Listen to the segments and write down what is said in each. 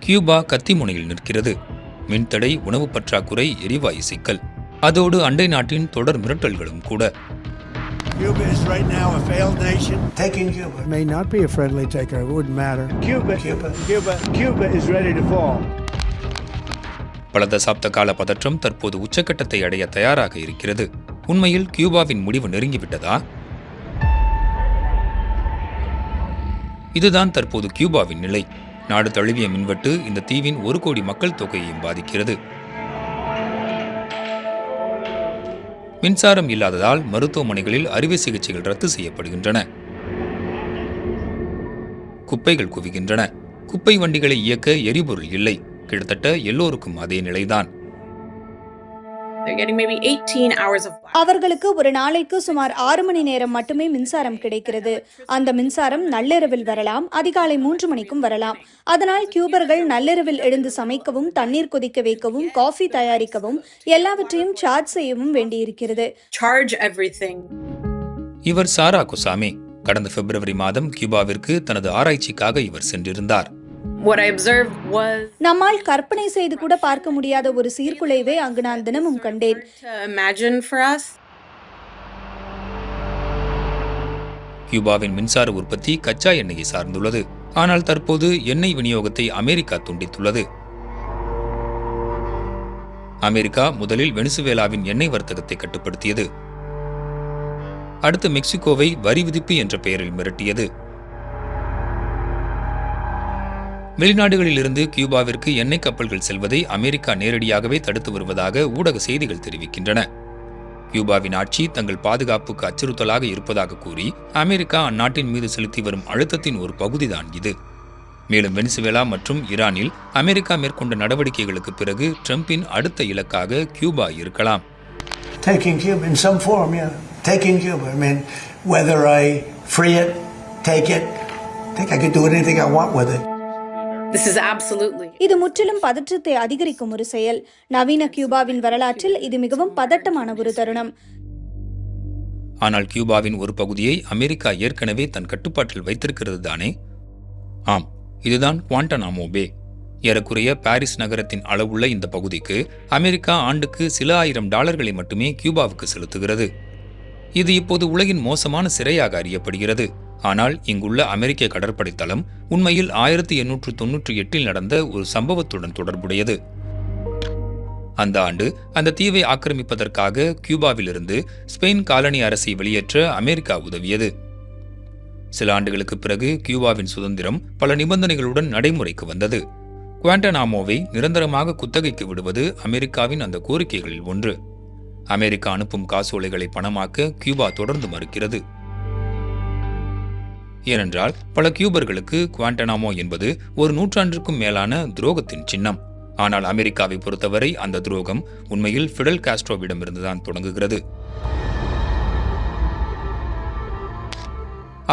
Cuba கத்திமுனையில் நிற்கிறது. மின்தடை, உணவு பற்றாக்குறை, எரிவாயு சிக்கல், அதோடு அண்டை நாட்டின் தொடர் மிரட்டல்களும் கூட. Cuba is right now a failed nation. Taking Cuba may not be a friendly taker. It wouldn't matter. Cuba is ready to fall. பல தசாப்த கால பதற்றம் தற்போது உச்சக்கட்டத்தை அடைய தயாராக இருக்கிறது. உண்மையில் கியூபாவின் முடிவு நெருங்கிவிட்டதா? இதுதான் தற்போது கியூபாவின் நிலை. நாடு தழுவிய மின்வெட்டு இந்த தீவின் 1 கோடி மக்கள் தொகையையும் பாதிக்கிறது. மின்சாரம் இல்லாததால் மருத்துவமனைகளில் அறுவை சிகிச்சைகள் ரத்து செய்யப்படுகின்றன. குப்பைகள் குவிகின்றன. குப்பை வண்டிகளை இயக்க எரிபொருள் இல்லை. கிட்டத்தட்ட எல்லோருக்கும் அதே நிலைதான். அவர்களுக்கு ஒரு நாளைக்கு சுமார் 6 மணி நேரம் மட்டுமே மின்சாரம் கிடைக்கிறது. அந்த மின்சாரம் நள்ளிரவில் வரலாம், அதிகாலை 3 மணிக்கும் வரலாம். அதனால் கியூபர்கள் நள்ளிரவில் எழுந்து சமைக்கவும், தண்ணீர் கொதிக்க வைக்கவும், காஃபி தயாரிக்கவும், எல்லாவற்றையும் சார்ஜ் செய்யவும் வேண்டியிருக்கிறது. இவர் சாரா குசாமே. கடந்த பிப்ரவரி மாதம் கியூபாவிற்கு தனது ஆராய்ச்சிக்காக இவர் சென்றிருந்தார். நம்மால் கற்பனை செய்து கூட பார்க்க முடியாத ஒரு சீர்குலைவை அங்கு நான் தினமும் கண்டேன். கியூபாவின் மின்சார உற்பத்தி கச்சா எண்ணெயை சார்ந்துள்ளது. ஆனால் தற்போது எண்ணெய் விநியோகத்தை அமெரிக்கா துண்டித்துள்ளது. அமெரிக்கா முதலில் வெனிசுவேலாவின் எண்ணெய் வர்த்தகத்தை கட்டுப்படுத்தியது. அடுத்து மெக்சிகோவை வரி விதிப்பு என்ற பெயரில் மிரட்டியது. வெளிநாடுகளிலிருந்து கியூபாவிற்கு எண்ணெய் கப்பல்கள் செல்வதை அமெரிக்கா நேரடியாகவே தடுத்து வருவதாக ஊடக செய்திகள் தெரிவிக்கின்றன. கியூபாவின் ஆட்சி தங்கள் பாதுகாப்புக்கு அச்சுறுத்தலாக இருப்பதாக கூறி அமெரிக்கா அந்நாட்டின் மீது செலுத்தி வரும் அழுத்தத்தின் ஒரு பகுதிதான் இது. மேலும் வெனிசுவேலா மற்றும் ஈரானில் அமெரிக்கா மேற்கொண்ட நடவடிக்கைகளுக்கு பிறகு ட்ரம்பின் அடுத்த இலக்காக கியூபா இருக்கலாம். Taking Cuba in some form, yeah. Taking Cuba. I mean, whether I free it, take it, I think I can do anything I want with it. இது முற்றிலும் பதற்றத்தை அதிகரிக்கும் ஒரு செயல். நவீன கியூபாவின் வரலாற்றில் இது மிகவும் பதட்டமான ஒரு தருணம். ஆனால் கியூபாவின் ஒரு பகுதியை அமெரிக்கா ஏற்கனவே தன் கட்டுப்பாட்டில் வைத்திருக்கிறது தானே? ஆம், இதுதான் குவாண்டனாமோ பே. ஏறக்குறைய பாரிஸ் நகரத்தின் அளவுள்ள இந்த பகுதிக்கு அமெரிக்கா ஆண்டுக்கு சில $1000 மட்டுமே கியூபாவுக்கு செலுத்துகிறது. இது இப்போது உலகின் மோசமான சிறையாக அறியப்படுகிறது. ஆனால் இங்குள்ள அமெரிக்க கடற்படை தளம் உண்மையில் 1898 நடந்த ஒரு சம்பவத்துடன் தொடர்புடையது. அந்த ஆண்டு அந்த தீவை ஆக்கிரமிப்பதற்காக கியூபாவிலிருந்து ஸ்பெயின் காலனி அரசை வெளியேற்ற அமெரிக்கா உதவியது. சில ஆண்டுகளுக்கு பிறகு கியூபாவின் சுதந்திரம் பல நிபந்தனைகளுடன் நடைமுறைக்கு வந்தது. குவாண்டனாமோவை நிரந்தரமாக குத்தகைக்கு விடுவது அமெரிக்காவின் அந்த கோரிக்கைகளில் ஒன்று. அமெரிக்கா அனுப்பும் காசோலைகளை பணமாக்க கியூபா தொடர்ந்து மறுக்கிறது. ஏனென்றால் பல கியூபர்களுக்கு குவாண்டனாமோ என்பது ஒரு நூற்றாண்டிற்கும் மேலான துரோகத்தின் சின்னம். ஆனால் அமெரிக்காவை பொறுத்தவரை அந்த துரோகம் உண்மையில் ஃபிடல் காஸ்ட்ரோவிடமிருந்துதான் தொடங்குகிறது.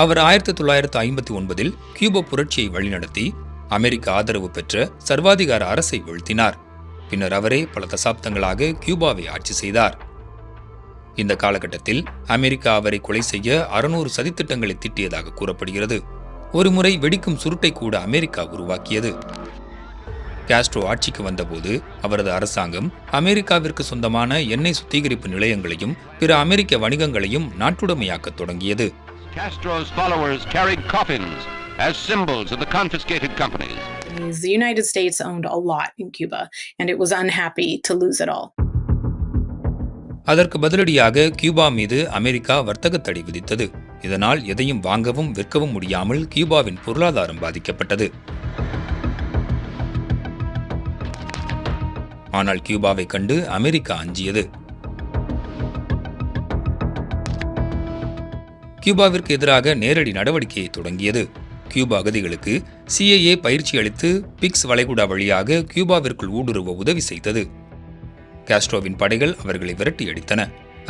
அவர் 1959 கியூபா புரட்சியை வழிநடத்தி அமெரிக்க ஆதரவு பெற்ற சர்வாதிகார அரசை வீழ்த்தினார். பின்னர் அவரே பல தசாப்தங்களாக கியூபாவை ஆட்சி செய்தார். இந்த காலகட்டத்தில் அமெரிக்கா அவரை கொலை செய்ய 600 சதித்திட்டங்களை தீட்டியதாக கூறப்படுகிறது. ஒருமுறை வெடிக்கும் சுருட்டை கூட அமெரிக்கா உருவாக்கியது. காஸ்ட்ரோ ஆட்சிக்கு வந்தபோது அவரது அரசாங்கம் அமெரிக்காவிற்கு சொந்தமான எண்ணெய் சுத்திகரிப்பு நிலையங்களையும் பிற அமெரிக்க வணிகங்களையும் நாட்டுடைமையாக்கத் தொடங்கியது. Castro's followers carried coffins as symbols of the confiscated companies. The United States owned a lot in Cuba and it was unhappy to lose it all. அதற்கு பதிலடியாக கியூபா மீது அமெரிக்கா வர்த்தக தடை விதித்தது. இதனால் எதையும் வாங்கவும் விற்கவும் முடியாமல் கியூபாவின் பொருளாதாரம் பாதிக்கப்பட்டது. ஆனால் கியூபாவை கண்டு அமெரிக்கா அஞ்சியது. கியூபாவிற்கு எதிராக நேரடி நடவடிக்கையை தொடங்கியது. கியூபா அகதிகளுக்கு CIA பயிற்சி அளித்து பிக்ஸ் வளைகுடா வழியாக கியூபாவிற்குள் ஊடுருவ உதவி செய்தது. காஸ்ட்ரோவின் படைகள் அவர்களை விரட்டி அடித்தன.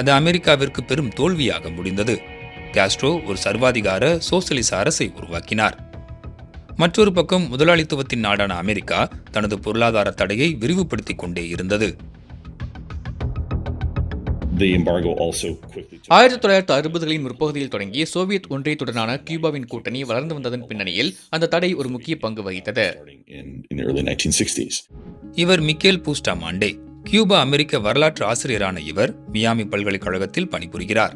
அது அமெரிக்காவிற்கு பெரும் தோல்வியாக முடிந்தது. காஸ்ட்ரோ ஒரு சர்வாதிகார சோசலிச அரசை உருவாக்கினார். மற்றொரு பக்கம் முதலாளித்துவத்தின் நாடான அமெரிக்கா தனது பொருளாதார தடையை விரிவுபடுத்திக் கொண்டே இருந்தது. The embargo also quickly took 1960களின் முற்பகுதியில் தொடங்கி சோவியத் ஒன்றியத்துடனான கியூபாவின் கூட்டணி வளர்ந்து வந்ததன் பின்னணியில் அந்த தடை ஒரு முக்கிய பங்கு வகித்தது. in the early 1960s. இவர் மிக்கேல் பூஸ்டாமாண்டே. கியூபா அமெரிக்க வரலாற்று ஆசிரியரான இவர் மியாமி பல்கலைக்கழகத்தில் பணிபுரிகிறார்.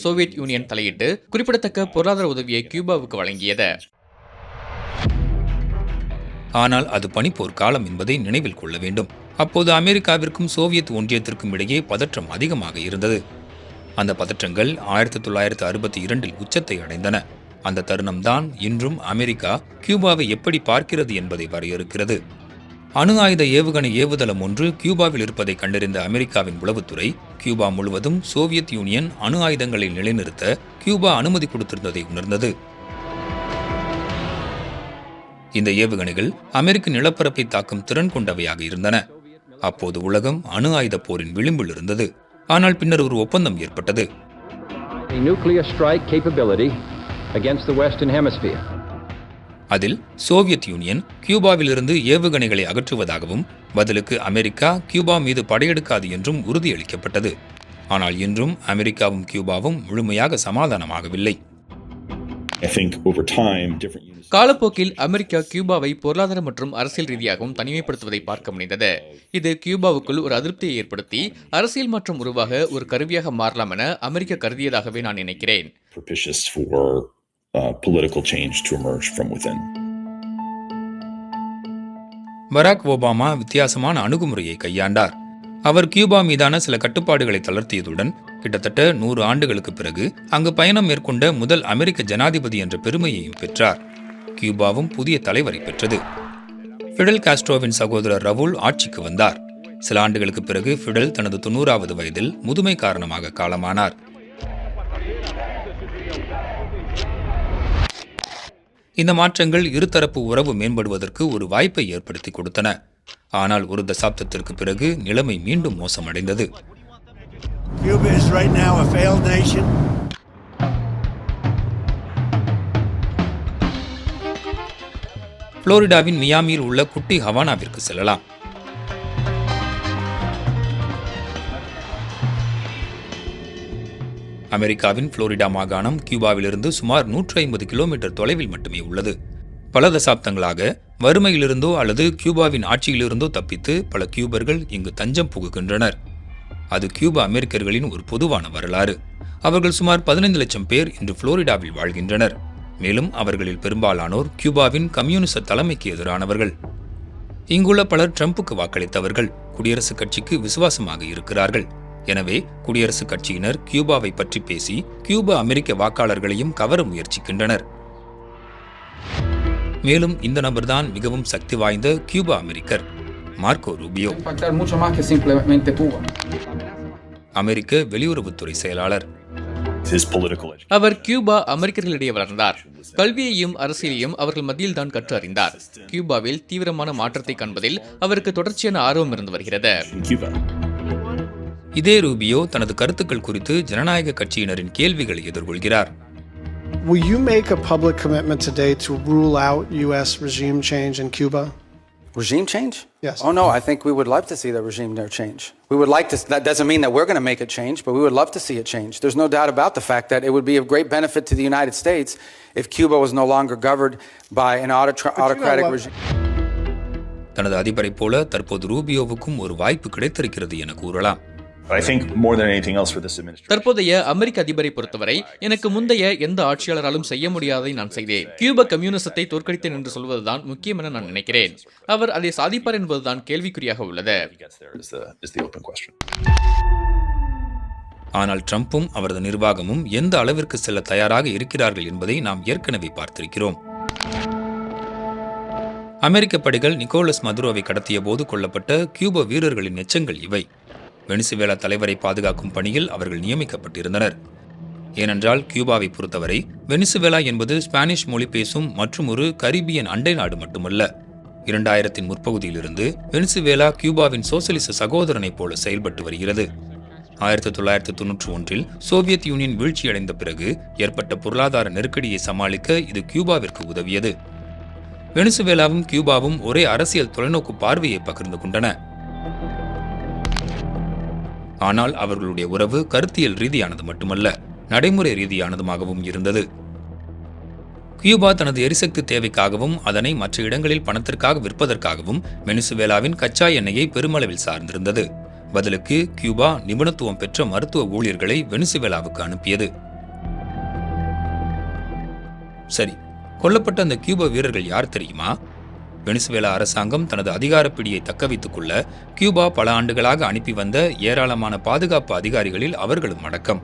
சோவியத் யூனியன் தலையிட்டு குறிப்பிடத்தக்க பொருளாதார உதவியை கியூபாவுக்கு வழங்கியது. ஆனால் அது பனிப்போர் காலம் என்பதை நினைவில் கொள்ள வேண்டும். அப்போது அமெரிக்காவிற்கும் சோவியத் ஒன்றியத்திற்கும் இடையே பதற்றம் அதிகமாக இருந்தது. அந்த பதற்றங்கள் 1962இல் உச்சத்தை அடைந்தன. அந்த தருணம்தான் இன்றும் அமெரிக்கா கியூபாவை எப்படி பார்க்கிறது என்பதை வரையறுக்கிறது. அணு ஆயுத ஏவுகணை ஏவுதளம் ஒன்று கியூபாவில் இருப்பதை கண்டறிந்த அமெரிக்காவின் உளவுத்துறை கியூபா முழுவதும் சோவியத் யூனியன் அணு ஆயுதங்களை நிலைநிறுத்த கியூபா அனுமதி கொடுத்திருந்ததை உணர்ந்தது. இந்த ஏவுகணைகள் அமெரிக்க நிலப்பரப்பை தாக்கும் திறன் கொண்டவையாக இருந்தன. அப்போது உலகம் அணு ஆயுத போரின் விளிம்பில் இருந்தது. ஆனால் பின்னர் ஒரு ஒப்பந்தம் ஏற்பட்டது. அதில் சோவியத் யூனியன் கியூபாவிலிருந்து ஏவுகணைகளை அகற்றுவதாகவும் பதிலுக்கு அமெரிக்கா கியூபா மீது படையெடுக்காது என்றும் உறுதியளிக்கப்பட்டது. ஆனால் இன்றும் அமெரிக்காவும் கியூபாவும் முழுமையாக சமாதானமாகவில்லை. காலப்போக்கில் அமெரிக்கா கியூபாவை பொருளாதார மற்றும் அரசியல் ரீதியாகவும் தனிமைப்படுத்துவதை பார்க்க முடிந்தது. இது கியூபாவுக்குள் ஒரு அதிருப்தியை ஏற்படுத்தி அரசியல் மாற்றம் உருவாக ஒரு கருவியாக மாறலாம் என அமெரிக்கா கருதியதாகவே நான் நினைக்கிறேன். பராக் ஒபாமா வித்தியாசமான அணுகுமுறையை கையாண்டார். அவர் கியூபா மீதான சில கட்டுப்பாடுகளை தளர்த்தியதுடன் கிட்டத்தட்ட 100 ஆண்டுகளுக்கு பிறகு அங்கு பயணம் மேற்கொண்ட முதல் அமெரிக்க ஜனாதிபதி என்ற பெருமையையும் பெற்றார். கியூபாவும் புதிய தலைவரை பெற்றது. ஃபிடல் காஸ்ட்ரோவின் சகோதரர் ரவுல் ஆட்சிக்கு வந்தார். சில ஆண்டுகளுக்கு பிறகு ஃபிடல் தனது 90வது வயதில் முதுமை காரணமாக காலமானார். இந்த மாற்றங்கள் இருதரப்பு உறவு மேம்படுவதற்கு ஒரு வாய்ப்பை ஏற்படுத்தி கொடுத்தன. ஆனால் ஒரு தசாப்தத்திற்கு பிறகு நிலைமை மீண்டும் மோசமடைந்தது. Cuba is right now a failed nation. புளோரிடாவின் மியாமியில் உள்ள குட்டி ஹவானாவிற்கு செல்லலாம். அமெரிக்காவின் புளோரிடா மாகாணம் கியூபாவிலிருந்து சுமார் 150 கிலோமீட்டர் தொலைவில் மட்டுமே உள்ளது. பல தசாப்தங்களாக வறுமையிலிருந்தோ அல்லது கியூபாவின் ஆட்சியிலிருந்தோ தப்பித்து பல கியூபர்கள் இங்கு தஞ்சம் புகுகின்றனர். அது கியூபா அமெரிக்கர்களின் ஒரு பொதுவான வரலாறு. அவர்கள் சுமார் 15 லட்சம் பேர் இன்று புளோரிடாவில் வாழ்கின்றனர். மேலும் அவர்களில் பெரும்பாலானோர் கியூபாவின் கம்யூனிச தலைமைக்கு எதிரானவர்கள். இங்குள்ள பலர் ட்ரம்புக்கு வாக்களித்தவர்கள், குடியரசுக் கட்சிக்கு விசுவாசமாக இருக்கிறார்கள். எனவே குடியரசுக் கட்சியினர் கியூபாவை பற்றி பேசி கியூபா அமெரிக்க வாக்காளர்களையும் கவர முயற்சிக்கின்றனர். மேலும் இந்த நபர்தான் மிகவும் சக்தி வாய்ந்த கியூபா அமெரிக்கர், மார்க்கோ ரூபியோ. அமெரிக்க வெளியுறவுத்துறை செயலாளர். அவர் கியூபா அமெரிக்கர்களிடையே வளர்ந்தார். கல்வியையும் அரசியலையும் அவர்கள் மத்தியில் தான் கற்று அறிந்தார். கியூபாவில் தீவிரமான மாற்றத்தை காண்பதில் அவருக்கு தொடர்ச்சியான ஆர்வம் இருந்து வருகிறது. இதே ரூபியோ தனது கருத்துக்கள் குறித்து ஜனநாயக கட்சியினரின் கேள்விகளை எதிர்கொள்கிறார். Will you make a public commitment today to rule out U.S. regime change in Cuba? Regime change? Yes. Oh no, I think we would love to see the regime there change. We would like to. That doesn't mean that we're going to make a change, but we would love to see it change. There's no doubt about the fact that it would be of great benefit to the United States if Cuba was no longer governed by an autocratic regime. தனது அதிபரை போல தற்போது ரூபியோவுக்கும் ஒரு வாய்ப்பு கிடைத்திருக்கிறது என கூறலாம். தற்போதைய அமெரிக்க அதிபரை பொறுத்தவரை எனக்கு முந்தைய எந்த ஆட்சியாளராலும் செய்ய முடியாததை நான் செய்தேன். கியூபா கம்யூனிசத்தை தோற்கடித்தேன் என்று சொல்வதுதான் முக்கியம் என நான் நினைக்கிறேன். அவர் அதை சாதிப்பார் என்பதுதான் கேள்விக்குறியாக உள்ளது. ஆனால் ட்ரம்பும் அவரது நிர்வாகமும் எந்த அளவிற்கு செல்ல தயாராக இருக்கிறார்கள் என்பதை நாம் ஏற்கனவே பார்த்திருக்கிறோம். அமெரிக்க படைகள் நிக்கோலஸ் மதுரோவை கடத்திய போது கொல்லப்பட்ட கியூபா வீரர்களின் எச்சங்கள் இவை. வெனிசுவேலா தலைவரை பாதுகாக்கும் பணியில் அவர்கள் நியமிக்கப்பட்டிருந்தனர். ஏனென்றால் கியூபாவை பொறுத்தவரை வெனிசுவேலா என்பது ஸ்பானிஷ் மொழி பேசும் மற்றும் ஒரு கரீபியன் அண்டை நாடு மட்டுமல்ல. 2000 முற்பகுதியிலிருந்து வெனிசுவேலா கியூபாவின் சோசலிச சகோதரனைப் போல செயல்பட்டு வருகிறது. 1991 சோவியத் யூனியன் வீழ்ச்சியடைந்த பிறகு ஏற்பட்ட பொருளாதார நெருக்கடியை சமாளிக்க இது கியூபாவிற்கு உதவியது. வெனிசுவேலாவும் கியூபாவும் ஒரே அரசியல் தொலைநோக்கு பார்வையை பகிர்ந்து கொண்டன. ஆனால் அவர்களுடைய உறவு கருத்தியல் ரீதியானது மட்டுமல்ல, நடைமுறை ரீதியானதுமாகவும் இருந்தது. கியூபா தனது எரிசக்தி தேவைக்காகவும் அதனை மற்ற இடங்களில் பணத்திற்காக விற்பதற்காகவும் வெனிசுவேலாவின் கச்சா எண்ணெயை பெருமளவில் சார்ந்திருந்தது. பதிலுக்கு கியூபா நிபுணத்துவம் பெற்ற மருத்துவ ஊழியர்களை வெனிசுவேலாவுக்கு அனுப்பியது. சரி, கொல்லப்பட்ட அந்த கியூபா வீரர்கள் யார் தெரியுமா? வெனிசுவேலா அரசாங்கம் தனது அதிகார பிடியை தக்கவைத்துக் கொள்ள கியூபா பல ஆண்டுகளாக அனுப்பி வந்த ஏராளமான பாதுகாப்பு அதிகாரிகளில் அவர்களும் அடக்கம்.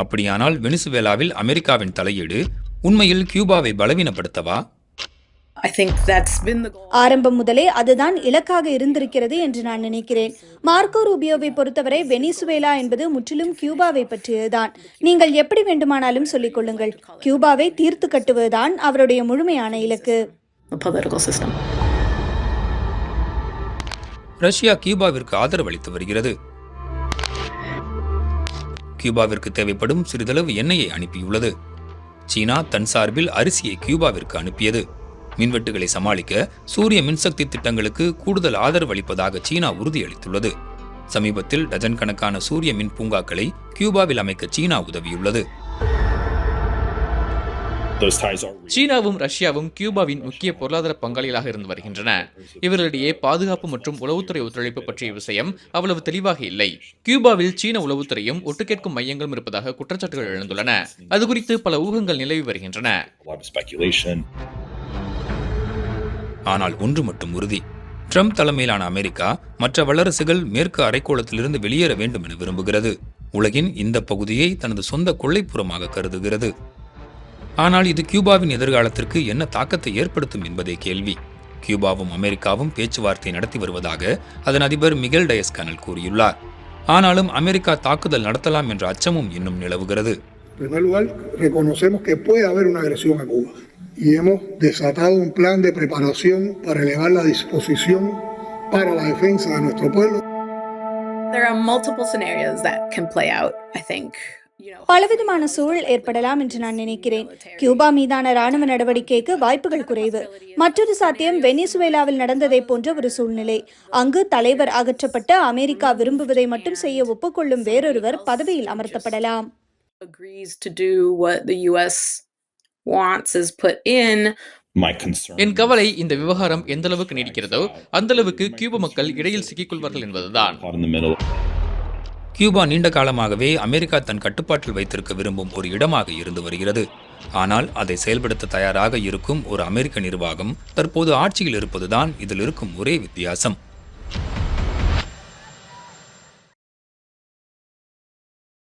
அப்படியானால் வெனிசுவேலாவில் அமெரிக்காவின் தலையீடு உண்மையில் கியூபாவை பலவீனப்படுத்தவா? ஆரம்பம் முதலே அதுதான் இலக்காக இருந்திருக்கிறது என்று நான் நினைக்கிறேன். மார்க்கோ ரூபியோவை பொறுத்தவரை வெனிசுவேலா என்பது முற்றிலும் கியூபாவை பற்றியதுதான். நீங்கள் எப்படி வேண்டுமானாலும் சொல்லிக் கொள்ளுங்கள், கியூபாவை தீர்த்து கட்டுவதுதான் அவருடைய முழுமையான இலக்கு. ரஷ்யா கியூபாவிற்கு ஆதரவளித்து வருகிறது. கியூபாவிற்கு தேவைப்படும் சிறிதளவு எண்ணெயை அனுப்பியுள்ளது. சீனா தன் சார்பில் அரிசியை கியூபாவிற்கு அனுப்பியது. மின்வெட்டுகளை சமாளிக்க சூரிய மின்சக்தி திட்டங்களுக்கு கூடுதல் ஆதரவு அளிப்பதாக சீனா உறுதியளித்துள்ளது. சமீபத்தில் டஜன் கணக்கான சூரிய மின் பூங்காக்களை கியூபாவில் அமைக்க சீனா உதவியுள்ளது. சீனாவும் ரஷ்யாவும் கியூபாவின் முக்கிய பொருளாதார பங்காளிகளாக இருந்து வருகின்றன. இவர்களிடையே பாதுகாப்பு மற்றும் உளவுத்துறை ஒத்துழைப்பு பற்றிய விஷயம் அவ்வளவு தெளிவாக இல்லை. கியூபாவில் சீன உளவுத்துறையும் ஒட்டுக்கேட்கும் மையங்களும் இருப்பதாக குற்றச்சாட்டுகள் எழுந்துள்ளன. அது குறித்து பல ஊகங்கள் நிலவி வருகின்றன. ஆனால் ஒன்று மட்டும் உறுதி, ட்ரம்ப் தலைமையிலான அமெரிக்கா மற்ற வல்லரசுகள் மேற்கு அரைக்கோளத்திலிருந்து வெளியேற வேண்டும் என விரும்புகிறது. உலகின் இந்த பகுதியை தனது சொந்த கொள்ளைப்புறமாக கருதுகிறது. ஆனால் இது கியூபாவின் எதிர்காலத்திற்கு என்ன தாக்கத்தை ஏற்படுத்தும் என்பதே கேள்வி. கியூபாவும் அமெரிக்காவும் பேச்சுவார்த்தை நடத்தி வருவதாக அதன் அதிபர் மிகேல் டயஸ்-கனல் கூறியுள்ளார். ஆனாலும் அமெரிக்கா தாக்குதல் நடத்தலாம் என்ற அச்சமும் இன்னும் நிலவுகிறது. Y hemos desatado un plan de preparación para elevar la disposición para la defensa de nuestro pueblo. There are multiple scenarios that can play out, I think. பலவிதமான சூழல் ஏற்படலாம் என்று நான் நினைக்கிறேன். கியூபா மீதான ராணுவ நடவடிக்கைக்கு வாய்ப்புகள் குறைவு. மற்றொரு சாத்தியம் வெனிசுவேலாவில் நடந்ததை போன்ற ஒரு சூழ்நிலை. அங்கு தலைவர் அகற்றப்பட்ட அமெரிக்கா விரும்புவதை மட்டும் செய்ய ஒப்புக்கொள்ளும் வேறொருவர் பதவியில் அமர்த்தப்படலாம். என் கவலை இந்த விவகாரம் எந்த அளவுக்கு நீடிக்கிறதோ அந்த அளவுக்கு கியூபா மக்கள் இடையில் சிக்கிக்கொள்வார்கள் என்பதுதான். கியூபா நீண்ட காலமாகவே அமெரிக்கா தன் கட்டுப்பாட்டில் வைத்திருக்க விரும்பும் ஒரு இடமாக இருந்து வருகிறது. ஆனால் அதை செயல்படுத்த தயாராக இருக்கும் ஒரு அமெரிக்க நிர்வாகம் தற்போது ஆட்சியில் இருப்பதுதான் இதில் இருக்கும் ஒரே வித்தியாசம்.